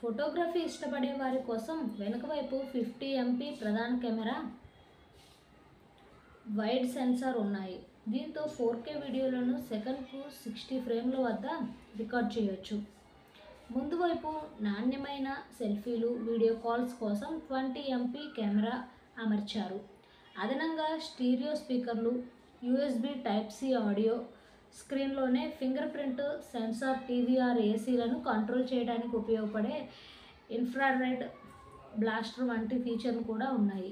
Photography ఇష్టపడే వారి కోసం వెనుక వైపు 50 MP ప్రధాన కెమెరా, వైడ్ సెన్సార్ ఉన్నాయి. దీంతో 4K వీడియోలను సెకన్కు 60 ఫ్రేమ్ల వద్ద రికార్డ్ చేయొచ్చు. ముందు వైపు నాణ్యమైన సెల్ఫీలు, వీడియో కాల్స్ కోసం 20 MP కెమెరా అమర్చారు. అదనంగా స్టీరియో స్పీకర్లు, USB Type-C ఆడియో, స్క్రీన్లోనే ఫింగర్ ప్రింట్ సెన్సార్, TVR ACలను కంట్రోల్ చేయడానికి ఉపయోగపడే ఇన్ఫ్రారెడ్ బ్లాస్టర్ వంటి ఫీచర్లు కూడా ఉన్నాయి.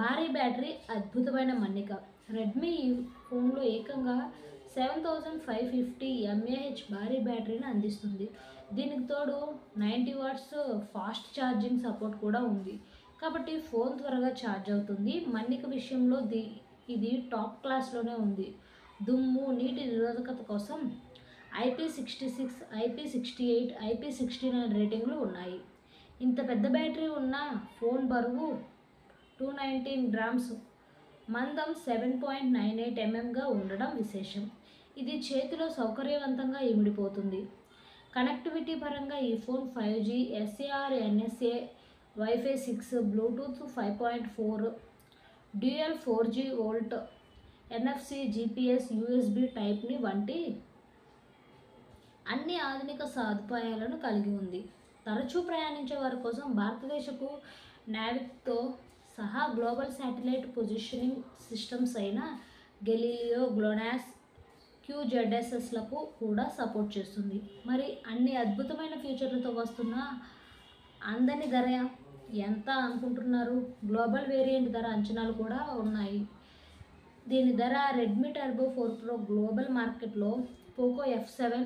భారీ బ్యాటరీ, అద్భుతమైన మన్నిక. రెడ్మీ ఈ ఫోన్లో ఏకంగా 7550 mAh భారీ బ్యాటరీని అందిస్తుంది. దీనికి తోడు 90 వాట్స్ ఫాస్ట్ ఛార్జింగ్ సపోర్ట్ కూడా ఉంది. కాబట్టి ఫోన్ త్వరగా ఛార్జ్ అవుతుంది. మన్నిక విషయంలో ఇది టాప్ క్లాస్లోనే ఉంది. దుమ్ము, నీటి నిరోధకత కోసం IP66, IP68, IP69 రేటింగ్లు ఉన్నాయి. ఇంత పెద్ద బ్యాటరీ ఉన్న ఫోన్ బరువు 219 గ్రామ్స్, మందం 7.98 mm ఉండడం విశేషం. ఇది చేతిలో సౌకర్యవంతంగా ఇమిడిపోతుంది. కనెక్టివిటీ పరంగా ఈ phone 5G, SAR, NSA, Wi-Fi 6, Bluetooth 5.4, dual 4G volt, NFC, GPS, USB Type-C వంటి అన్ని ఆధునిక సదుపాయాలను కలిగి ఉంది. తరచూ ప్రయాణించే వారి కోసం భారతదేశపు నావిక్తో సహా గ్లోబల్ శాటిలైట్ పొజిషనింగ్ సిస్టమ్స్ అయిన గెలీలియో, గ్లోనాస్, QZSSలకు కూడా సపోర్ట్ చేస్తుంది. మరి అన్ని అద్భుతమైన ఫీచర్లతో వస్తున్న అందని ధర ఎంత అనుకుంటున్నారు? గ్లోబల్ వేరియంట్ ధర అంచనాలు కూడా ఉన్నాయి. దీని ధర రెడ్మీ టర్బో 4 Pro గ్లోబల్ మార్కెట్లో పోకో F7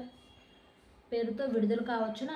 పేరుతో విడుదల కావచ్చును